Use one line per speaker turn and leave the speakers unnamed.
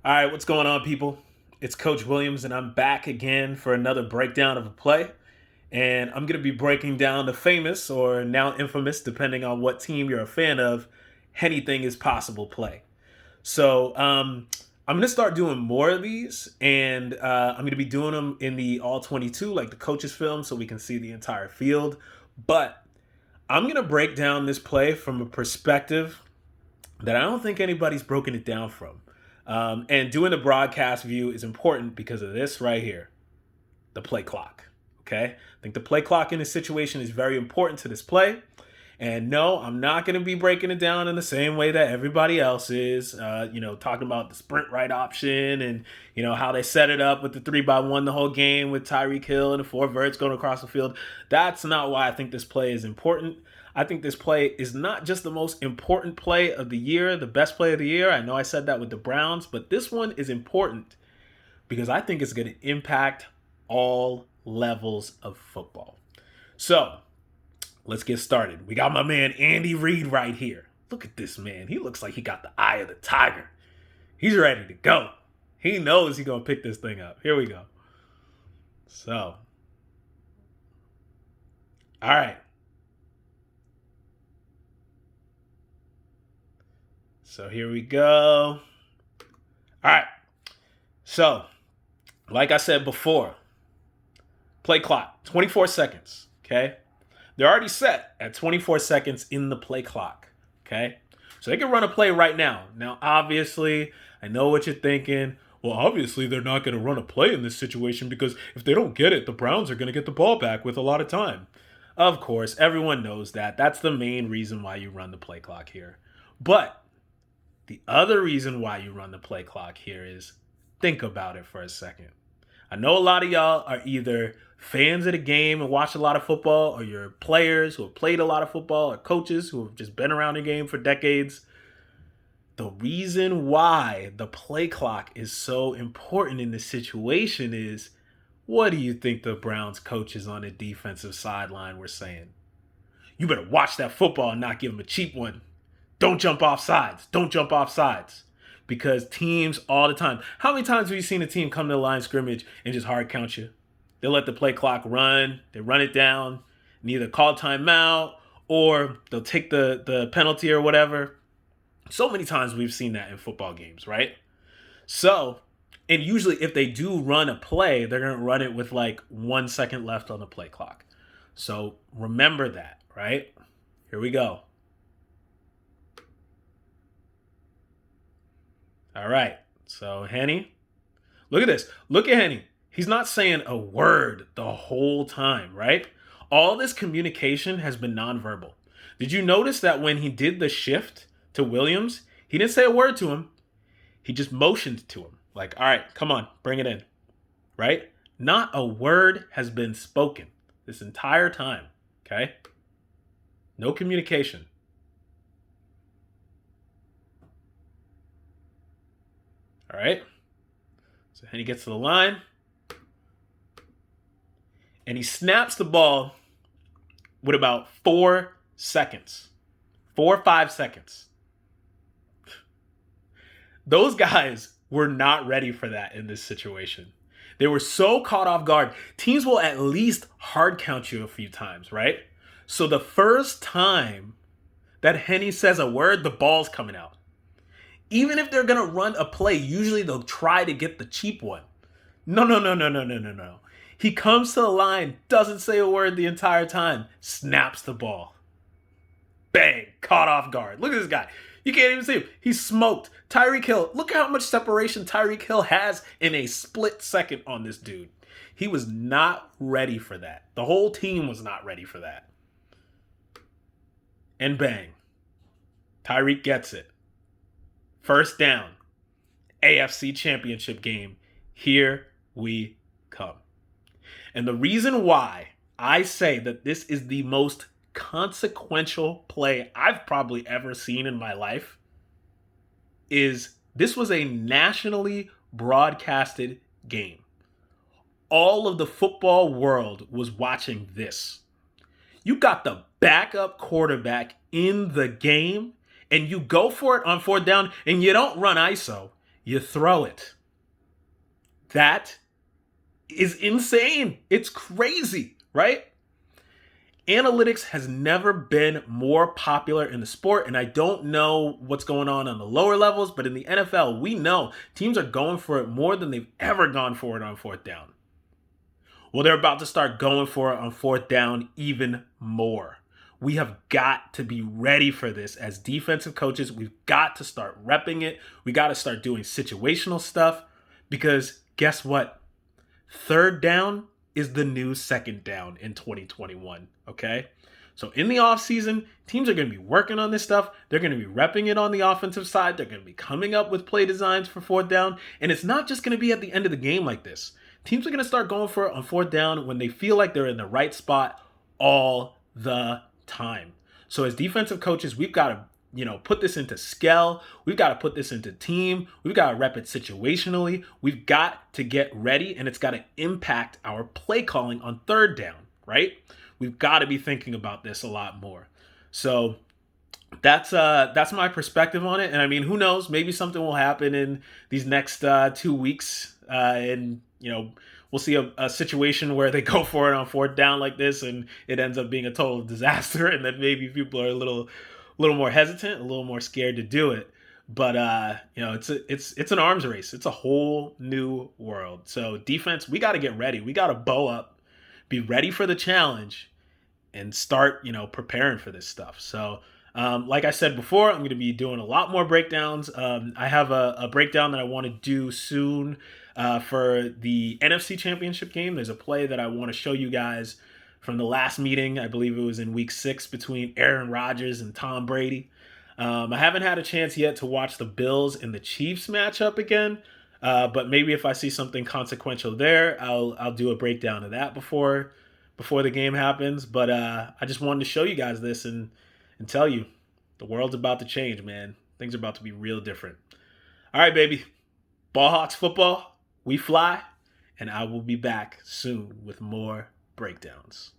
All right, what's going on, people? It's Coach Williams, and I'm back again for another breakdown of a play. And I'm going to be breaking down the famous or now infamous, depending on what team you're a fan of, anything is possible play. So I'm going to start doing more of these, and I'm going to be doing them in the all 22, like the coaches' film, so we can see the entire field. But I'm going to break down this play from a perspective that I don't think anybody's broken it down from. And doing the broadcast view is important because of this right here, the play clock. Okay? I think the play clock in this situation is very important to this play. And no, I'm not going to be breaking it down in the same way that everybody else is, talking about the sprint right option and, how they set it up with the 3x1 the whole game with Tyreek Hill and the four verts going across the field. That's not why I think this play is important. I think this play is not just the most important play of the year, the best play of the year. I know I said that with the Browns, but this one is important because I think it's going to impact all levels of football. So let's get started. We got my man Andy Reid right here. Look at this man. He looks like he got the eye of the tiger. He's ready to go. He knows he's going to pick this thing up. Here we go. So, all right. So here we go. All right. So, like I said before, play clock, 24 seconds. Okay. They're already set at 24 seconds in the play clock. Okay. So they can run a play right now. Now, obviously, I know what you're thinking. Well, obviously, they're not going to run a play in this situation because if they don't get it, the Browns are going to get the ball back with a lot of time. Of course, everyone knows that. That's the main reason why you run the play clock here. But the other reason why you run the play clock here is think about it for a second. I know a lot of y'all are either fans of the game and watch a lot of football, or you're players who have played a lot of football, or coaches who have just been around the game for decades. The reason why the play clock is so important in this situation is, what do you think the Browns coaches on the defensive sideline were saying? You better watch that football and not give them a cheap one. Don't jump off sides. Don't jump off sides. Because teams all the time. How many times have you seen a team come to the line of scrimmage and just hard count you? They let the play clock run. They run it down and either call timeout or they'll take the penalty or whatever. So many times we've seen that in football games, right? So, and usually if they do run a play, they're going to run it with like 1 second left on the play clock. So remember that, right? Here we go. All right. So, Henne, look at this. Look at Henne. He's not saying a word the whole time, right? All this communication has been nonverbal. Did you notice that when he did the shift to Williams, he didn't say a word to him. He just motioned to him. Like, all right, come on, bring it in, right? Not a word has been spoken this entire time, okay? No communication. All right. So Henne gets to the line. And he snaps the ball with about 4 seconds. 4 or 5 seconds. Those guys were not ready for that in this situation. They were so caught off guard. Teams will at least hard count you a few times, right? So the first time that Henne says a word, the ball's coming out. Even if they're going to run a play, usually they'll try to get the cheap one. No. He comes to the line, doesn't say a word the entire time, snaps the ball. Bang, caught off guard. Look at this guy. You can't even see him. He's smoked. Tyreek Hill, look at how much separation Tyreek Hill has in a split second on this dude. He was not ready for that. The whole team was not ready for that. And bang, Tyreek gets it. First down, AFC Championship game. Here we come. And the reason why I say that this is the most consequential play I've probably ever seen in my life is this was a nationally broadcasted game. All of the football world was watching this. You got the backup quarterback in the game and you go for it on fourth down and you don't run ISO. you throw it. That is insane. It's crazy, right? Analytics has never been more popular in the sport, and I don't know what's going on the lower levels, but in the NFL, we know teams are going for it more than they've ever gone for it on fourth down. Well, they're about to start going for it on fourth down even more. We have got to be ready for this as defensive coaches. We've got to start repping it. We got to start doing situational stuff because guess what? Third down is the new second down in 2021, okay? So in the offseason, teams are going to be working on this stuff. They're going to be repping it on the offensive side. They're going to be coming up with play designs for fourth down. And it's not just going to be at the end of the game like this. Teams are going to start going for it on fourth down when they feel like they're in the right spot all the time. So as defensive coaches, we've got to put this into scale. We've got to put this into team. We've got to rep it situationally. We've got to get ready, and it's got to impact our play calling on third down, right? We've got to be thinking about this a lot more. So that's my perspective on it. And I mean, who knows? Maybe something will happen in these next 2 weeks, and we'll see a situation where they go for it on fourth down like this, and it ends up being a total disaster, and then maybe people are a little more hesitant, a little more scared to do it. But it's an arms race. It's a whole new world. So defense, we got to get ready. We got to bow up, be ready for the challenge, and start preparing for this stuff. So like I said before, I'm going to be doing a lot more breakdowns. I have a breakdown that I want to do soon for the NFC Championship game. There's a play that I want to show you guys from the last meeting. I believe it was in week 6 between Aaron Rodgers and Tom Brady. I haven't had a chance yet to watch the Bills and the Chiefs matchup again, but maybe if I see something consequential there, I'll do a breakdown of that before the game happens. But I just wanted to show you guys this and tell you the world's about to change, man. Things are about to be real different. All right, baby. Ball Hawks football, we fly, and I will be back soon with more breakdowns.